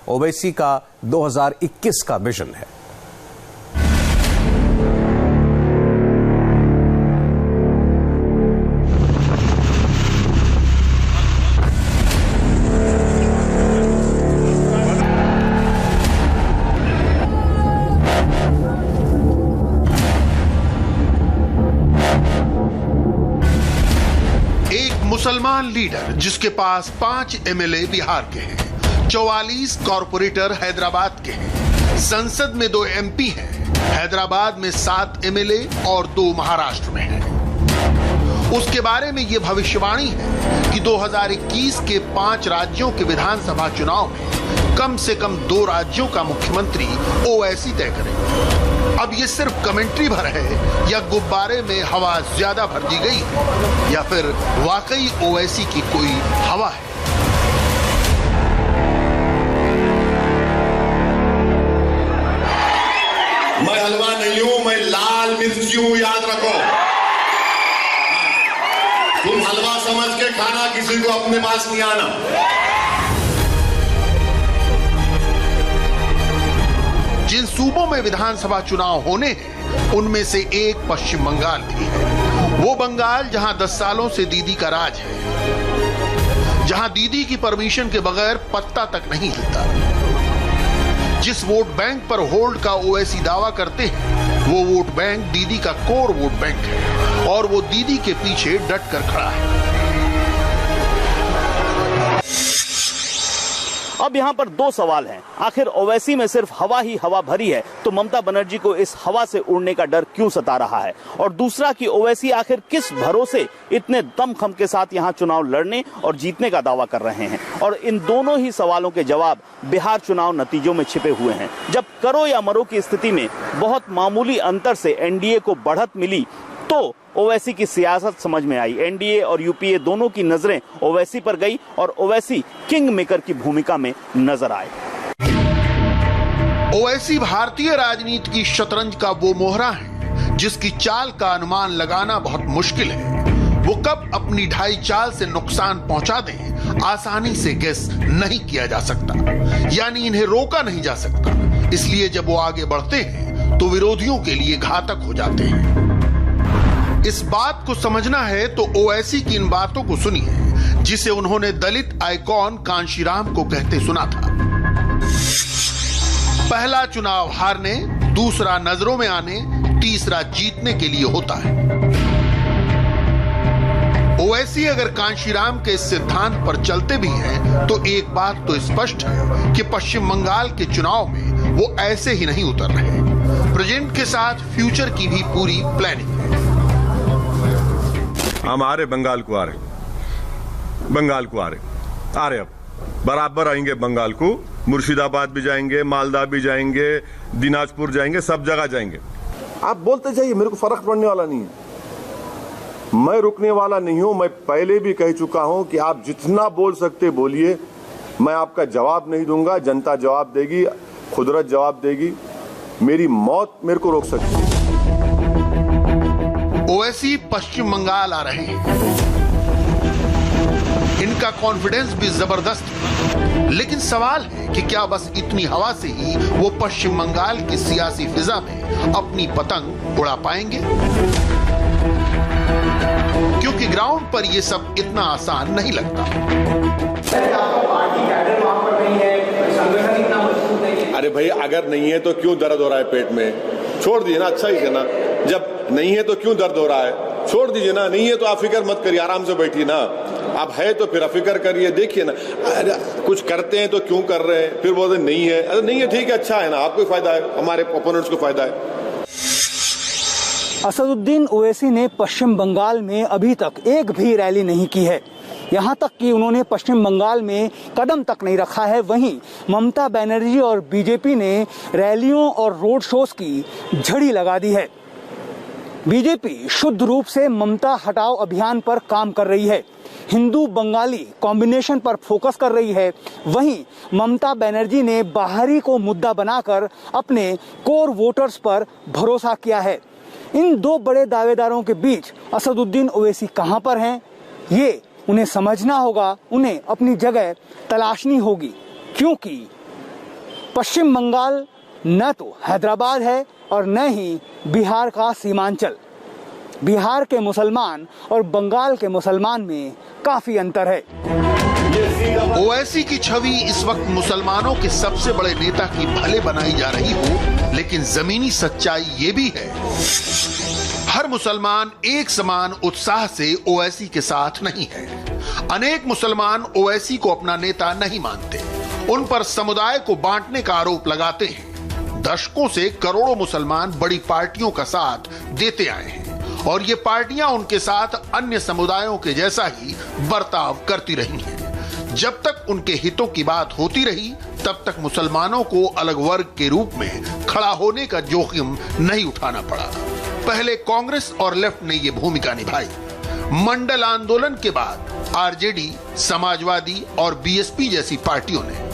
ओवैसी का 2021 का विजन है। मुसलमान लीडर जिसके पास 5 एमएलए बिहार के हैं, 44 कॉरपोरेटर हैदराबाद के हैं, संसद में 2 एमपी हैं, हैदराबाद में 7 एमएलए और 2 महाराष्ट्र में हैं। उसके बारे में यह भविष्यवाणी है कि 2021 के 5 राज्यों के विधानसभा चुनाव में कम से कम 2 राज्यों का मुख्यमंत्री ओवैसी तय करेंगे। अब ये सिर्फ कमेंट्री भर है या गुब्बारे में हवा ज्यादा भर दी गई है या फिर वाकई ओवैसी की कोई हवा है। मैं हलवा नहीं हूं, मैं लाल मिर्ची हूं, याद रखो। तुम हलवा समझ के खाना, किसी को अपने पास नहीं आना। जिन सूबों में विधानसभा चुनाव होने हैं उनमें से एक पश्चिम बंगाल भी है। वो बंगाल जहां 10 सालों से दीदी का राज है, जहां दीदी की परमिशन के बगैर पत्ता तक नहीं हिलता। जिस वोट बैंक पर होल्ड का ओवैसी दावा करते हैं वो वोट बैंक दीदी का कोर वोट बैंक है और वो दीदी के पीछे डट कर खड़ा है। अब यहाँ पर 2 सवाल हैं। आखिर ओवैसी में सिर्फ हवा ही हवा भरी है तो ममता बनर्जी को इस हवा से उड़ने का डर क्यों सता रहा है, और दूसरा कि ओवैसी आखिर किस भरोसे इतने दमखम के साथ यहाँ चुनाव लड़ने और जीतने का दावा कर रहे हैं। और इन दोनों ही सवालों के जवाब बिहार चुनाव नतीजों में छिपे हुए हैं। जब करो या मरो की स्थिति में बहुत मामूली अंतर से एनडीए को बढ़त मिली तो ओवैसी की सियासत समझ में आई। एनडीए और यूपीए दोनों की नजरें ओवैसी पर गई और ओवैसी किंग मेकर की भूमिका में नजर आए। ओवैसी भारतीय राजनीति की शतरंज का वो मोहरा है जिसकी चाल का अनुमान लगाना बहुत मुश्किल है। वो कब अपनी ढाई चाल से नुकसान पहुंचा दें आसानी से गेस नहीं किया जा सकता, यानी इन्हें रोका नहीं जा सकता। इसलिए जब वो आगे बढ़ते हैं तो विरोधियों के लिए घातक हो जाते हैं। इस बात को समझना है तो ओवैसी की इन बातों को सुनिए जिसे उन्होंने दलित आइकॉन कांशीराम को कहते सुना था। पहला चुनाव हारने, दूसरा नजरों में आने, तीसरा जीतने के लिए होता है। ओवैसी अगर कांशीराम के इस सिद्धांत पर चलते भी हैं तो एक बात तो स्पष्ट है कि पश्चिम बंगाल के चुनाव में वो ऐसे ही नहीं उतर रहे। प्रेजेंट के साथ फ्यूचर की भी पूरी प्लानिंग है। हम आ रहे बंगाल को, आ रहे अब बराबर आएंगे बंगाल को। मुर्शिदाबाद भी जाएंगे, मालदा भी जाएंगे, दिनाजपुर जाएंगे, सब जगह जाएंगे। आप बोलते जाइए, मेरे को फर्क पड़ने वाला नहीं है। मैं रुकने वाला नहीं हूं। मैं पहले भी कह चुका हूं कि आप जितना बोल सकते बोलिए, मैं आपका जवाब नहीं दूंगा। जनता जवाब देगी, कुदरत जवाब देगी। मेरी मौत मेरे को रोक सकती है। ओवैसी पश्चिम बंगाल आ रहे हैं। इनका कॉन्फिडेंस भी जबरदस्त है, लेकिन सवाल है कि क्या बस इतनी हवा से ही वो पश्चिम बंगाल की सियासी फिजा में अपनी पतंग उड़ा पाएंगे? क्योंकि ग्राउंड पर ये सब इतना आसान नहीं लगता। अरे भाई, अगर नहीं है तो क्यों दर्द हो रहा है पेट में? छोड़ दीजिए ना, अच्छा ही है ना। जब नहीं है तो क्यों दर्द हो रहा है? छोड़ दीजिए ना। नहीं है तो आप फिक्र मत करिए, आराम से बैठिए ना। आप है तो फिर फिक्र करिए, देखिए ना। अरे कुछ करते हैं तो क्यों कर रहे हैं? फिर बोलते नहीं है। अरे नहीं है, ठीक है, अच्छा है ना। आपको फायदा है, हमारे ओपोनेंट्स को फायदा है। असदुद्दीन ओवैसी ने पश्चिम बंगाल में अभी तक एक भी रैली नहीं की है। यहाँ तक कि उन्होंने पश्चिम बंगाल में कदम तक नहीं रखा है। वहीं ममता बनर्जी और बीजेपी ने रैलियों और रोड शोज की झड़ी लगा दी है। बीजेपी शुद्ध रूप से ममता हटाओ अभियान पर काम कर रही है, हिंदू बंगाली कॉम्बिनेशन पर फोकस कर रही है। वहीं ममता बनर्जी ने बाहरी को मुद्दा बनाकर अपने कोर वोटर्स पर भरोसा किया है। इन दो बड़े दावेदारों के बीच असदुद्दीन ओवैसी कहां पर हैं, ये उन्हें समझना होगा, उन्हें अपनी जगह तलाशनी होगी। क्योंकि पश्चिम बंगाल न तो हैदराबाद है और न ही बिहार का सीमांचल। बिहार के मुसलमान और बंगाल के मुसलमान में काफी अंतर है। ओवैसी की छवि इस वक्त मुसलमानों के सबसे बड़े नेता की भले बनाई जा रही हो, लेकिन जमीनी सच्चाई ये भी है, हर मुसलमान एक समान उत्साह से ओवैसी के साथ नहीं है। अनेक मुसलमान ओवैसी को अपना नेता नहीं मानते, उन पर समुदाय को बांटने का आरोप लगाते हैं। दशकों से करोड़ों मुसलमान बड़ी पार्टियों का साथ देते आए हैं और ये पार्टियां उनके साथ अन्य समुदायों के जैसा ही बर्ताव करती रही हैं। जब तक उनके हितों की बात होती रही, तब तक मुसलमानों को अलग वर्ग के रूप में खड़ा होने का जोखिम नहीं उठाना पड़ा। पहले कांग्रेस और लेफ्ट ने यह भूमिका निभाई। मंडल आंदोलन के बाद आरजेडी, समाजवादी और बीएसपी जैसी पार्टियों ने,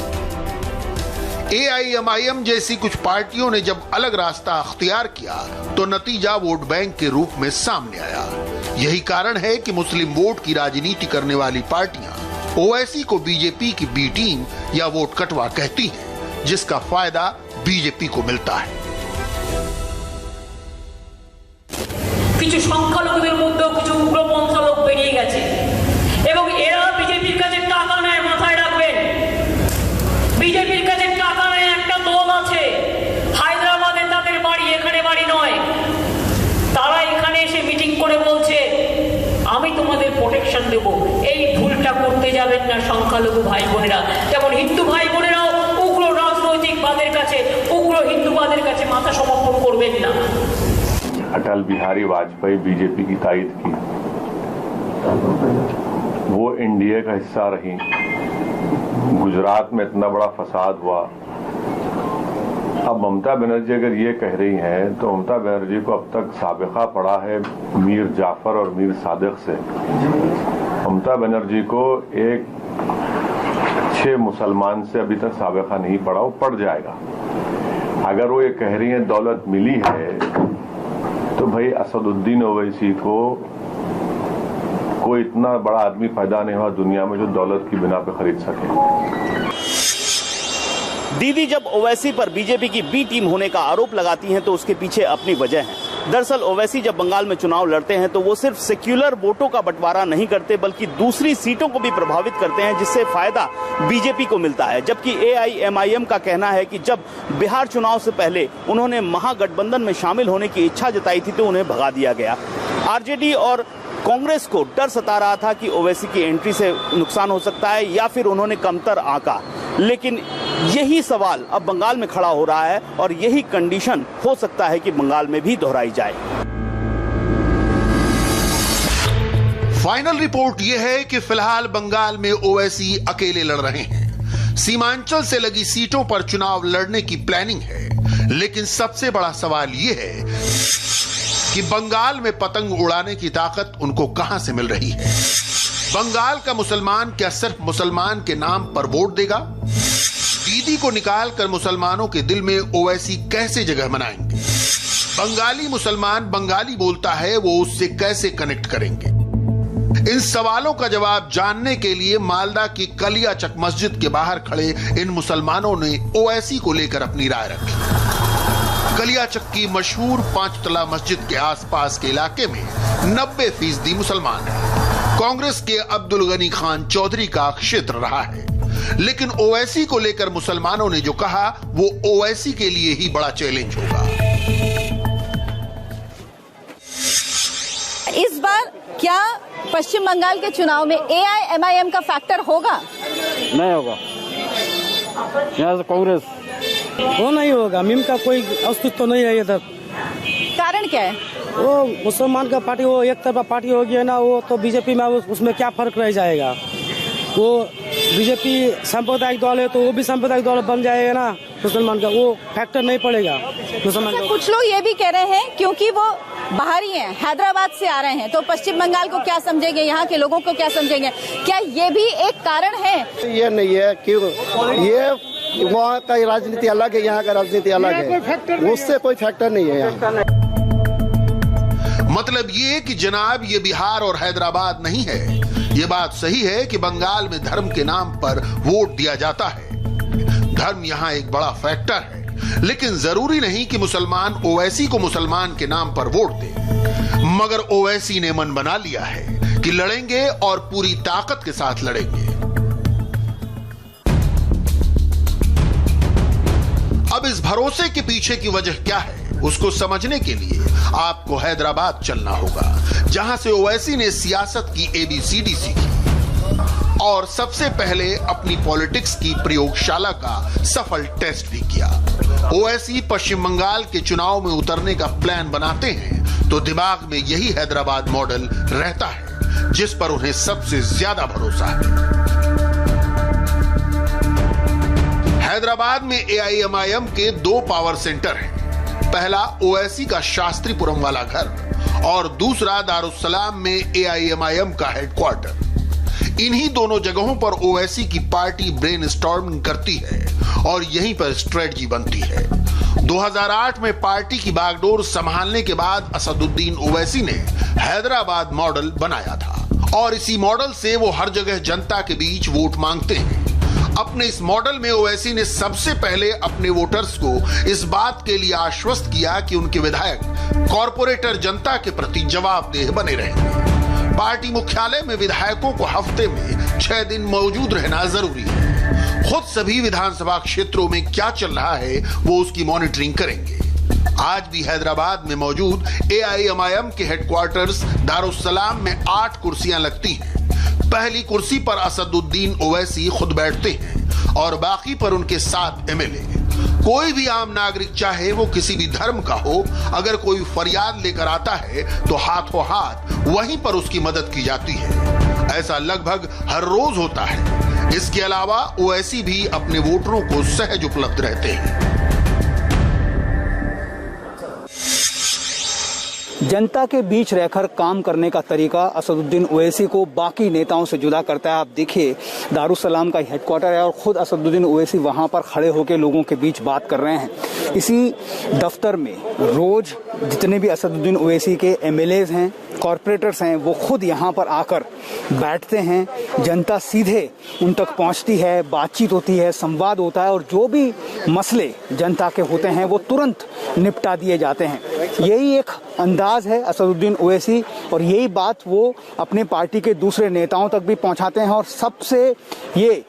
एआईएमआईएम जैसी कुछ पार्टियों ने जब अलग रास्ता अख्तियार किया तो नतीजा वोट बैंक के रूप में सामने आया। यही कारण है कि मुस्लिम वोट की राजनीति करने वाली पार्टियां ओवैसी को बीजेपी की बी टीम या वोट कटवा कहती हैं, जिसका फायदा बीजेपी को मिलता है। কিছু সংখ্যালঘুদের মধ্যেও কিছু উগ্রপন্থা লোক বেরিয়ে গেছে এবং এরা বিজেপির কাছে টাকা নেয়, মাথায় রাখবেন। বিজেপির কাছে টাকা নেয় একটা দল আছে, হায়দ্রাবাদে তাদের বাড়ি, এখানে বাড়ি নয়। তারা এখানে এসে মিটিং করে বলছে আমি তোমাদের প্রোটেকশন দেব। এই ভুলটা করতে যাবেন না সংখ্যালঘু ভাই বোনেরা। যেমন হিন্দু ভাই বোনেরাও উগ্র রাজনৈতিকবাদের কাছে, উগ্র হিন্দুবাদের কাছে মাথা সমর্পণ করবেন না। अटल बिहारी वाजपेयी बीजेपी की तायद की, वो एनडीए का हिस्सा रही। गुजरात में इतना बड़ा फसाद हुआ। अब ममता बनर्जी अगर ये कह रही हैं तो ममता बनर्जी को अब तक साबिका पड़ा है मीर जाफर और मीर सादिक से। ममता बनर्जी को एक अच्छे मुसलमान से अभी तक साबिका नहीं पड़ा, वो पड़ जाएगा। अगर वो ये कह रही हैं दौलत मिली है तो भाई असदुद्दीन ओवैसी को कोई इतना बड़ा आदमी पैदा नहीं हुआ दुनिया में जो दौलत की बिना पे खरीद सके। दीदी जब ओवैसी पर बीजेपी की बी टीम होने का आरोप लगाती हैं तो उसके पीछे अपनी वजह है। दरअसल ओवैसी जब बंगाल में चुनाव लड़ते हैं तो वो सिर्फ सेक्युलर वोटों का बंटवारा नहीं करते बल्कि दूसरी सीटों को भी प्रभावित करते हैं, जिससे फायदा बीजेपी को मिलता है। जबकि एआईएमआईएम का कहना है कि जब बिहार चुनाव से पहले उन्होंने महागठबंधन में शामिल होने की इच्छा जताई थी तो उन्हें भगा दिया गया। आरजेडी और कांग्रेस को डर सता रहा था कि ओवैसी की एंट्री से नुकसान हो सकता है या फिर उन्होंने कमतर आंका, लेकिन यही सवाल अब बंगाल में खड़ा हो रहा है और यही कंडीशन हो सकता है कि बंगाल में भी दोहराई जाए। फाइनल रिपोर्ट यह है कि फिलहाल बंगाल में ओवैसी अकेले लड़ रहे हैं। सीमांचल से लगी सीटों पर चुनाव लड़ने की प्लानिंग है, लेकिन सबसे बड़ा सवाल यह है कि बंगाल में पतंग उड़ाने की ताकत उनको कहां से मिल रही है। बंगाल का मुसलमान क्या सिर्फ मुसलमान के नाम पर वोट देगा? दीदी को निकालकर मुसलमानों के दिल में ओवैसी कैसे जगह बनाएंगे? बंगाली मुसलमान बंगाली बोलता है, वो उससे कैसे कनेक्ट करेंगे? इन सवालों का जवाब जानने के लिए मालदा की कलियाचक मस्जिद के बाहर खड़े इन मुसलमानों ने ओवैसी को लेकर अपनी राय रखी। कलियाचक की मशहूर 5 तला मस्जिद के आसपास के इलाके में 90% मुसलमान हैं। कांग्रेस के अब्दुल गनी खान चौधरी का क्षेत्र रहा है, लेकिन ओवैसी को लेकर मुसलमानों ने जो कहा वो ओवैसी के लिए ही बड़ा चैलेंज होगा। इस बार क्या पश्चिम बंगाल के चुनाव में एआईएमआईएम का फैक्टर होगा? नहीं होगा। यहाँ से कांग्रेस वो नहीं होगा। मीम का कोई अस्तित्व तो नहीं है इधर। कारण क्या है? वो मुसलमान का पार्टी, वो एक तरफा पार्टी हो गया ना, वो तो बीजेपी में उसमें क्या फर्क रह जाएगा। वो बीजेपी सांप्रदायिक दल है तो वो भी सांप्रदायिक दल बन जाएगा ना, मुसलमान का वो फैक्टर नहीं पड़ेगा मुसलमान का। कुछ लोग ये भी कह रहे हैं क्योंकि वो बाहरी हैं, हैदराबाद से आ रहे हैं, तो पश्चिम बंगाल को क्या समझेंगे, यहाँ के लोगों को क्या समझेंगे? क्या ये भी एक कारण है? ये नहीं है, क्यों? ये वहाँ का राजनीति अलग है, यहाँ का राजनीति अलग है, उससे कोई फैक्टर नहीं है यहाँ। मतलब ये कि जनाब ये बिहार और हैदराबाद नहीं है। ये बात सही है कि बंगाल में धर्म के नाम पर वोट दिया जाता है। धर्म यहाँ एक बड़ा फैक्टर है, लेकिन जरूरी नहीं कि मुसलमान ओवैसी को मुसलमान के नाम पर वोट दे। मगर ओवैसी ने मन बना लिया है कि लड़ेंगे और पूरी ताकत के साथ लड़ेंगे। अब इस भरोसे के पीछे की वजह क्या है, उसको समझने के लिए आपको हैदराबाद चलना होगा, जहां से ओवैसी ने सियासत की ABCD सीखी और सबसे पहले अपनी पॉलिटिक्स की प्रयोगशाला का सफल टेस्ट भी किया। ओवैसी पश्चिम बंगाल के चुनाव में उतरने का प्लान बनाते हैं तो दिमाग में यही हैदराबाद मॉडल रहता है, जिस पर उन्हें सबसे ज्यादा भरोसा है। हैदराबाद में AIMIM के 2 पावर सेंटर हैं। पहला ओवैसी का शास्त्रीपुरम वाला घर और दूसरा दारुस्सलाम में AIMIM का हेडक्वार्टर। इन्हीं दोनों जगहों पर ओवैसी की पार्टी ब्रेनस्टॉर्मिंग करती है और यहीं पर स्ट्रेटजी बनती है। 2008 में पार्टी की बागडोर संभालने के बाद असदुद्दीन ओवैसी ने हैदराबाद मॉडल बनाया था और इसी मॉडल से वो हर जगह जनता के बीच वोट मांगते हैं। अपने इस मॉडल में ओवैसी ने सबसे पहले अपने वोटर्स को इस बात के लिए आश्वस्त किया कि उनके विधायक कॉरपोरेटर जनता के प्रति जवाबदेह बने रहेंगे। पार्टी मुख्यालय में विधायकों को हफ्ते में 6 दिन मौजूद रहना जरूरी है। खुद सभी विधानसभा क्षेत्रों में क्या चल रहा है वो उसकी मॉनिटरिंग करेंगे। आज भी हैदराबाद में मौजूद AIMIM के हेडक्वार्टर्स दारुस्सलाम में 8 कुर्सियां लगती हैं। पहली कुर्सी पर असदुद्दीन ओवैसी खुद बैठते हैं और बाकी पर उनके 7 MLA। कोई भी आम नागरिक चाहे वो किसी भी धर्म का हो, अगर कोई फरियाद लेकर आता है तो हाथों हाथ वहीं पर उसकी मदद की जाती है। ऐसा लगभग हर रोज होता है। इसके अलावा ओवैसी भी अपने वोटरों को सहज उपलब्ध रहते हैं। जनता के बीच रहकर काम करने का तरीका असदुद्दीन ओवैसी को बाकी नेताओं से जुदा करता है। आप देखिए, दारुस्सलाम का हेडक्वार्टर है और खुद असदुद्दीन ओवैसी वहां पर खड़े होकर लोगों के बीच बात कर रहे हैं। इसी दफ्तर में रोज जितने भी असदुद्दीन ओवैसी के MLAs हैं, कॉरपोरेटर्स हैं, वो खुद यहाँ पर आकर बैठते हैं। जनता सीधे उन तक पहुँचती है, बातचीत होती है, संवाद होता है और जो भी मसले जनता के होते हैं वो तुरंत निपटा दिए जाते हैं। यही एक अंदाज है असदुद्दीन ओवैसी और यही बात वो अपने पार्टी के दूसरे नेताओं तक भी पहुंचाते हैं और सबसे ये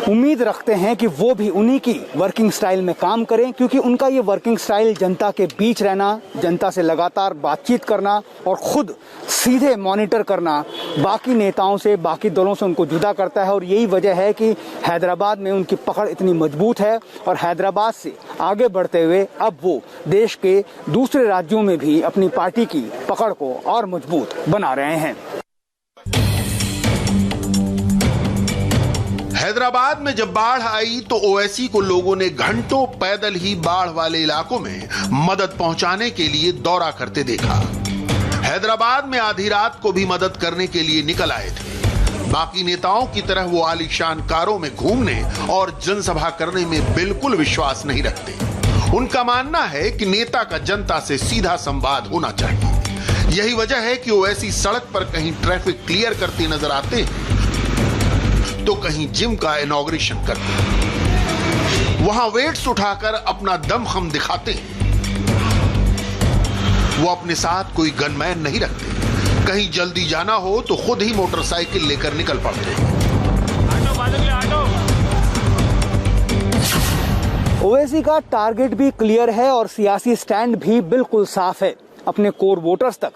उम्मीद रखते हैं कि वो भी उन्हीं की वर्किंग स्टाइल में काम करें, क्योंकि उनका ये वर्किंग स्टाइल जनता के बीच रहना, जनता से लगातार बातचीत करना और खुद सीधे मॉनिटर करना बाकी नेताओं से, बाकी दलों से उनको जुदा करता है। और यही वजह है कि हैदराबाद में उनकी पकड़ इतनी मजबूत है और हैदराबाद से आगे बढ़ते हुए अब वो देश के दूसरे राज्यों में भी अपनी पार्टी की पकड़ को और मजबूत बना रहे हैं। हैदराबाद में जब बाढ़ आई तो ओवैसी को लोगों ने घंटों पैदल ही बाढ़ वाले इलाकों में मदद पहुंचाने के लिए दौरा करते देखा। हैदराबाद में आधी रात को भी मदद करने के लिए निकल आए थे। बाकी नेताओं की तरह वो आलीशान कारों में घूमने और जनसभा करने में बिल्कुल विश्वास नहीं रखते। उनका मानना है कि नेता का जनता से सीधा संवाद होना चाहिए। यही वजह है कि ओवैसी सड़क पर कहीं ट्रैफिक क्लियर करते नजर आते हैं तो कहीं जिम का इनॉग्रेशन करते हैं। वहां वेट्स उठाकर अपना दमखम दिखाते हैं। वो अपने साथ कोई गनमैन नहीं रखते। कहीं जल्दी जाना हो तो खुद ही मोटरसाइकिल लेकर निकल पड़ते हैं। ओवैसी का टारगेट भी क्लियर है और सियासी स्टैंड भी बिल्कुल साफ है। अपने कोर वोटर्स तक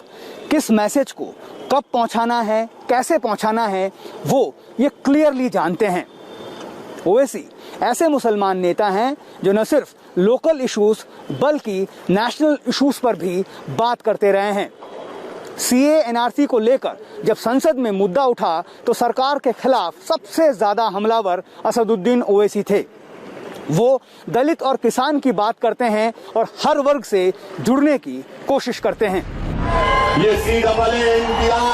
किस मैसेज को कब पहुंचाना है, कैसे पहुंचाना है, वो ये क्लियरली जानते हैं। ओवैसी ऐसे मुसलमान नेता हैं जो न सिर्फ लोकल इश्यूज बल्कि नेशनल इश्यूज पर भी बात करते रहे हैं। CAA NRC को लेकर जब संसद में मुद्दा उठा तो सरकार के खिलाफ सबसे ज्यादा हमलावर असदुद्दीन ओवैसी थे। वो दलित और किसान की बात करते हैं और हर वर्ग से जुड़ने की कोशिश करते हैं। ये CAA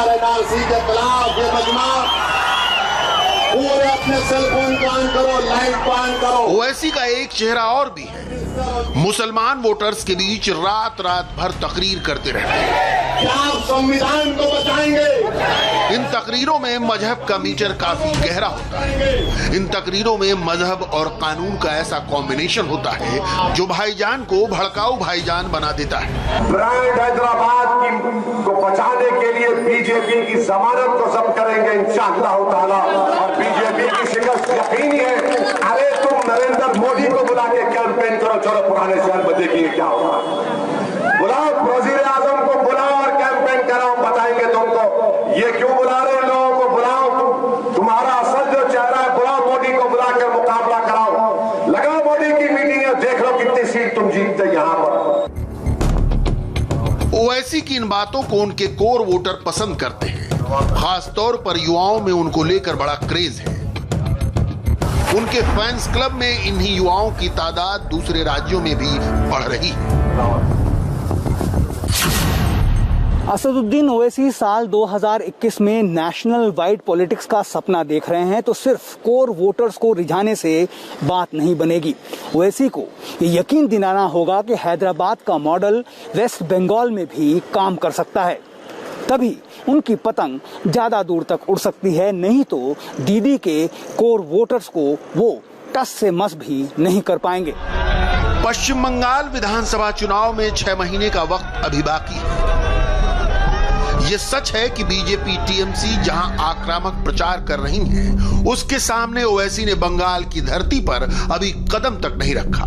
NRC के खिलाफ ये मजमा पूरे अपने सेल फोन को ऑन करो, लाइट को ऑन करो। ओवैसी का एक चेहरा और भी है। मुसलमान वोटर्स के बीच रात रात भर तकरीर करते रहते हैं। क्या आप संविधान को बचाएंगे? इन तकरीरों में मजहब का मीटर काफी गहरा होता है। इन तकरीरों में मजहब और कानून का ऐसा कॉम्बिनेशन होता है जो भाईजान को भड़काऊ भाईजान बना देता है। ब्रांड हैदराबाद को बचाने के लिए बीजेपी की जमानत को जब्त करेंगे इंशाअल्लाह ताला, और बीजेपी की शिकस्त यकीनी है। अरे तुम नरेंद्र मोदी को बुला के कैंपेन करो, चलो पुराने शहर में देखिए क्या होगा। बुलाओ वजीर आजम को, बुलाओ और कैंपेन कराओ, बताएंगे तुमको। ये क्यों बुला रहे हो लोगों को? बुलाओ, तुम्हारा असल जो चेहरा है, बुलाओ मोदी को, बुला कर मुकाबला कराओ। लगाओ मोदी की मीटिंग और देख लो कितनी सीट तुम जीतते यहां पर। ओवैसी की इन बातों को उनके कोर वोटर पसंद करते हैं। खासतौर पर युवाओं में उनको लेकर बड़ा क्रेज है। उनके फैंस क्लब में इन्हीं युवाओं की तादाद दूसरे राज्यों में भी बढ़ रही है। असदुद्दीन ओवैसी साल 2021 में नेशनल वाइड पॉलिटिक्स का सपना देख रहे हैं तो सिर्फ कोर वोटर्स को रिझाने से बात नहीं बनेगी। ओवैसी को ये यकीन दिलाना होगा कि हैदराबाद का मॉडल वेस्ट बंगाल में भी काम कर सकता है, तभी उनकी पतंग ज्यादा दूर तक उड़ सकती है। नहीं तो दीदी के कोर वोटर्स को वो टस से मस भी नहीं कर पाएंगे। पश्चिम बंगाल विधानसभा चुनाव में 6 महीने का वक्त अभी बाकी है। ये सच है कि बीजेपी टीएमसी जहां आक्रामक प्रचार कर रही है, उसके सामने ओवैसी ने बंगाल की धरती पर अभी कदम तक नहीं रखा,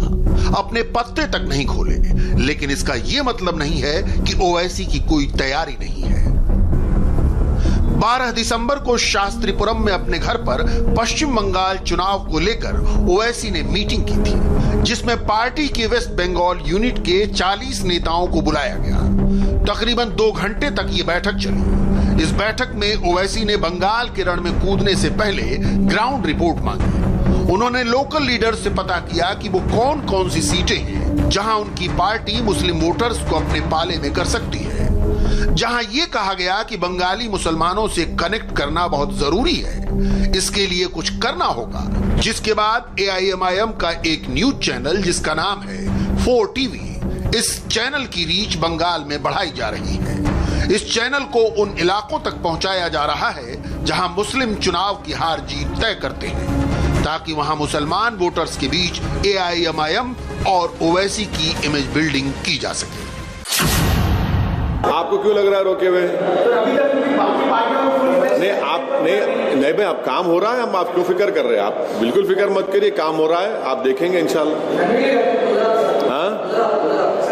अपने पत्ते तक नहीं खोले। लेकिन इसका यह मतलब नहीं है कि ओवैसी की कोई तैयारी नहीं है। 12 दिसंबर को शास्त्रीपुरम में अपने घर पर पश्चिम बंगाल चुनाव को लेकर ओवैसी ने मीटिंग की थी, जिसमें पार्टी के वेस्ट बंगाल यूनिट के 40 नेताओं को बुलाया गया। तकरीबन 2 घंटे तक ये बैठक चली। इस बैठक में ओवैसी ने बंगाल के रण में कूदने से पहले ग्राउंड रिपोर्ट मांगी। उन्होंने लोकल लीडर से पता किया कि वो कौन कौन सी सीटें हैं जहां उनकी पार्टी मुस्लिम वोटर्स को अपने पाले में कर सकती है। जहां ये कहा गया कि बंगाली मुसलमानों से कनेक्ट करना बहुत जरूरी है, इसके लिए कुछ करना होगा। जिसके बाद AIMIM का एक न्यूज चैनल जिसका नाम है 4 TV, इस चैनल की रीच बंगाल में बढ़ाई जा रही है। इस चैनल को उन इलाकों तक पहुंचाया जा रहा है जहां मुस्लिम चुनाव की हार जीत तय करते हैं, ताकि वहां मुसलमान वोटर्स के बीच AIMIM और ओवैसी की इमेज बिल्डिंग की जा सके। आपको क्यों लग रहा है रोके हुए? नहीं भाई, आप काम हो रहा है, हम आप क्यों फिक्र कर रहे हैं? आप बिल्कुल फिक्र मत करिए, काम हो रहा है, आप देखेंगे इंशाल्लाह। हाँ,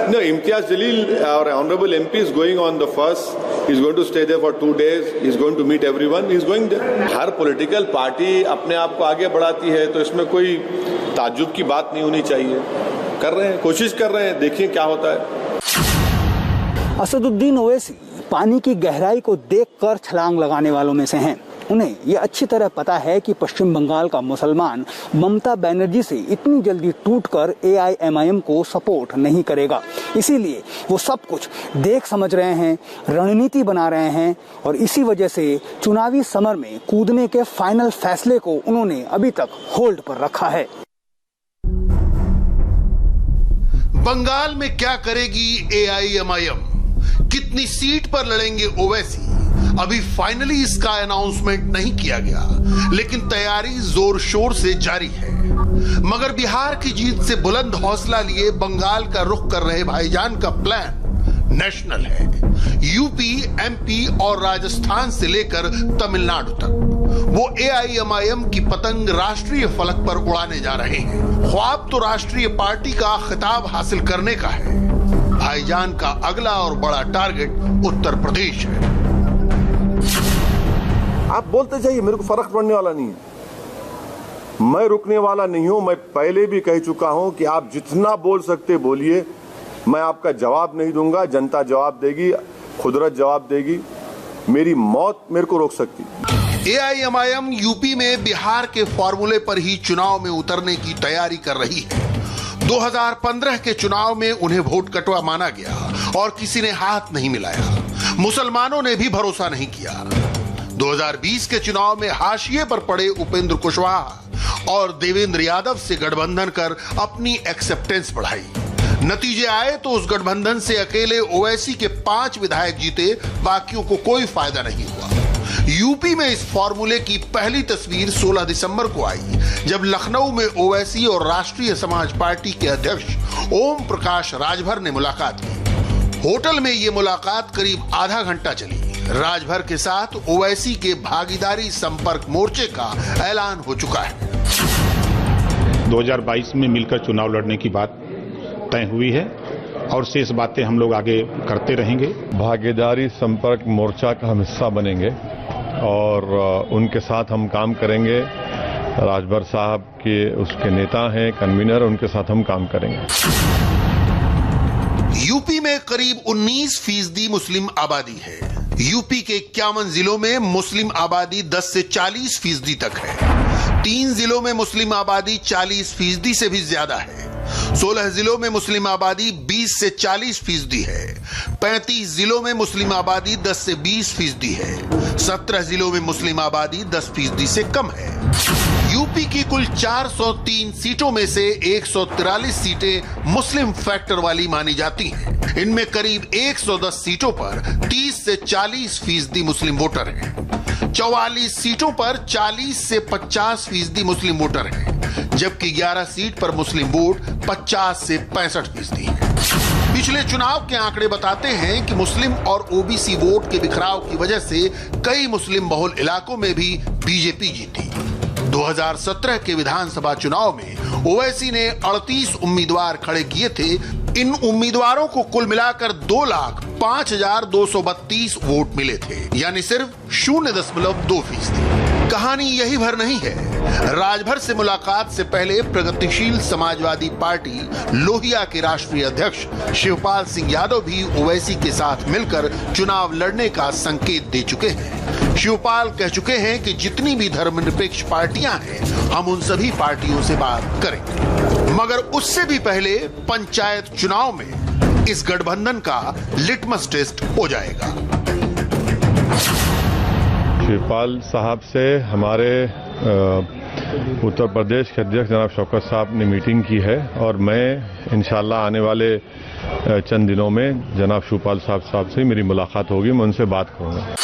no, Imtiaz Jalil, our honorable MP, is going on the first. He's going to stay there for 2 days. He's going to meet everyone. He's going there. Her political party अपने आप को आगे बढ़ाती है, तो इसमें कोई ताज्जुब की बात नहीं होनी चाहिए। कर रहे हैं, कोशिश कर रहे हैं, देखिए क्या होता है। असदुद्दीन ओवैसी पानी की गहराई को देखकर छलांग लगाने वालों में से हैं। उन्हें यह अच्छी तरह पता है कि पश्चिम बंगाल का मुसलमान ममता बनर्जी से इतनी जल्दी टूटकर AIMIM को सपोर्ट नहीं करेगा। इसीलिए वो सब कुछ देख समझ रहे हैं, रणनीति बना रहे हैं, और इसी वजह से चुनावी समर में कूदने के फाइनल फैसले को उन्होंने अभी तक होल्ड पर रखा है। बंगाल में क्या करेगी AIMIM? कितनी सीट पर लड़ेंगे ओवैसी? अभी फाइनली इसका अनाउंसमेंट नहीं किया गया, लेकिन तैयारी जोर शोर से जारी है। मगर बिहार की जीत से बुलंद हौसला लिए बंगाल का रुख कर रहे भाईजान का प्लान नेशनल है। यूपी, MP और राजस्थान से लेकर तमिलनाडु तक वो AIMIM की पतंग राष्ट्रीय फलक पर उड़ाने जा रहे हैं। ख्वाब तो राष्ट्रीय पार्टी का खिताब हासिल करने का है। भाईजान का अगला और बड़ा टारगेट उत्तर प्रदेश है। आप बोलते जाइए, मेरे को फर्क पड़ने वाला नहीं है। मैं रुकने वाला नहीं हूं। मैं पहले भी कह चुका हूं कि आप जितना बोल सकते बोलिए, मैं आपका जवाब नहीं दूंगा। जनता जवाब देगी, खुदरत जवाब देगी। मेरी मौत मेरे को रोक सकती। AIMIM यूपी में बिहार के फॉर्मूले पर ही चुनाव में उतरने की तैयारी कर रही है। 2015 के चुनाव में उन्हें वोट कटवा माना गया और किसी ने हाथ नहीं मिलाया। मुसलमानों ने भी भरोसा नहीं किया। 2020 के चुनाव में हाशिए पर पड़े उपेंद्र कुशवाहा और देवेंद्र यादव से गठबंधन कर अपनी एक्सेप्टेंस बढ़ाई। नतीजे आए तो उस गठबंधन से अकेले ओवैसी के 5 विधायक जीते, बाकियों को कोई फायदा नहीं हुआ। यूपी में इस फॉर्मूले की पहली तस्वीर 16 दिसंबर को आई, जब लखनऊ में ओवैसी और राष्ट्रीय समाज पार्टी के अध्यक्ष ओम प्रकाश राजभर ने मुलाकात की। होटल में ये मुलाकात करीब आधा घंटा चली। राजभर के साथ ओवैसी के भागीदारी संपर्क मोर्चे का ऐलान हो चुका है। 2022 में मिलकर चुनाव लड़ने की बात तय हुई है और शेष बातें हम लोग आगे करते रहेंगे। भागीदारी संपर्क मोर्चा का हम हिस्सा बनेंगे और उनके साथ हम काम करेंगे। राजभर साहब के उसके नेता हैं, कन्वीनर, उनके साथ हम काम करेंगे। यूपी में करीब 19% मुस्लिम आबादी है। यूपी के 51 जिलों में मुस्लिम आबादी 10 से 40% तक है। 3 जिलों में मुस्लिम आबादी 40% से भी ज्यादा है। 16 जिलों में मुस्लिम आबादी 20 से 40% है। 35 जिलों में मुस्लिम आबादी 10 से 20% है। 17 जिलों में मुस्लिम आबादी 10% से कम है। यूपी की कुल 403 सीटों में से 143 सीटें मुस्लिम फैक्टर वाली मानी जाती हैं। इनमें करीब 110 सीटों पर 30 से 40% मुस्लिम वोटर हैं। 44 सीटों पर 40 से 50% मुस्लिम वोटर हैं, जबकि 11 सीट पर मुस्लिम वोट 50 से 65% है। पिछले चुनाव के आंकड़े बताते हैं कि मुस्लिम और ओबीसी वोट के बिखराव की वजह से कई मुस्लिम बहुल इलाकों में भी बीजेपी जीती। 2017 के विधानसभा चुनाव में ओवैसी ने 38 उम्मीदवार खड़े किए थे। इन उम्मीदवारों को कुल मिलाकर 2,05,232 वोट मिले थे, यानी सिर्फ 0.2%। कहानी यही भर नहीं है। राजभर से मुलाकात से पहले प्रगतिशील समाजवादी पार्टी लोहिया के राष्ट्रीय अध्यक्ष शिवपाल सिंह यादव भी ओवैसी के साथ मिलकर चुनाव लड़ने का संकेत दे चुके हैं। शिवपाल कह चुके हैं कि जितनी भी धर्मनिरपेक्ष पार्टियां हैं, हम उन सभी पार्टियों से बात करेंगे, मगर उससे भी पहले पंचायत चुनाव में इस गठबंधन का लिटमस टेस्ट हो जाएगा। शिवपाल साहब से हमारे उत्तर प्रदेश के अध्यक्ष जनाब शौकत साहब ने मीटिंग की है और मैं इंशाल्लाह आने वाले चंद दिनों में जनाब शिवपाल साहब से मेरी मुलाकात होगी, मैं उनसे बात करूंगा।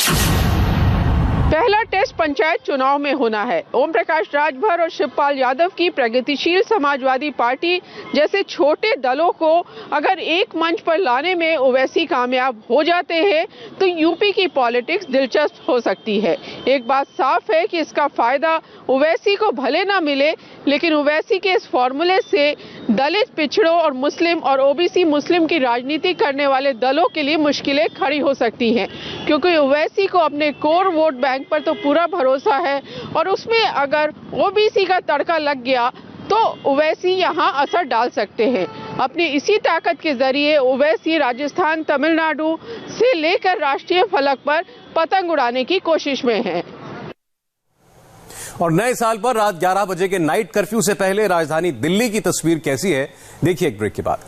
पहला टेस्ट पंचायत चुनाव में होना है। ओम प्रकाश राजभर और शिवपाल यादव की प्रगतिशील समाजवादी पार्टी जैसे छोटे दलों को अगर एक मंच पर लाने में ओवैसी कामयाब हो जाते हैं तो यूपी की पॉलिटिक्स दिलचस्प हो सकती है। एक बात साफ है कि इसका फायदा ओवैसी को भले ना मिले, लेकिन ओवैसी के इस फॉर्मूले से दलित, पिछड़ों और मुस्लिम और ओबीसी मुस्लिम की राजनीति करने वाले दलों के लिए मुश्किलें खड़ी हो सकती हैं, क्योंकि ओवैसी को अपने कोर वोट बैंक पर तो पूरा भरोसा है और उसमें अगर ओबीसी का तड़का लग गया तो ओवैसी यहां असर डाल सकते हैं। अपनी इसी ताकत के जरिए ओवैसी राजस्थान, तमिलनाडु से लेकर राष्ट्रीय फलक पर पतंग उड़ाने की कोशिश में है। और नए साल पर रात 11 बजे के नाइट कर्फ्यू से पहले राजधानी दिल्ली की तस्वीर कैसी है, देखिए एक ब्रेक के बाद।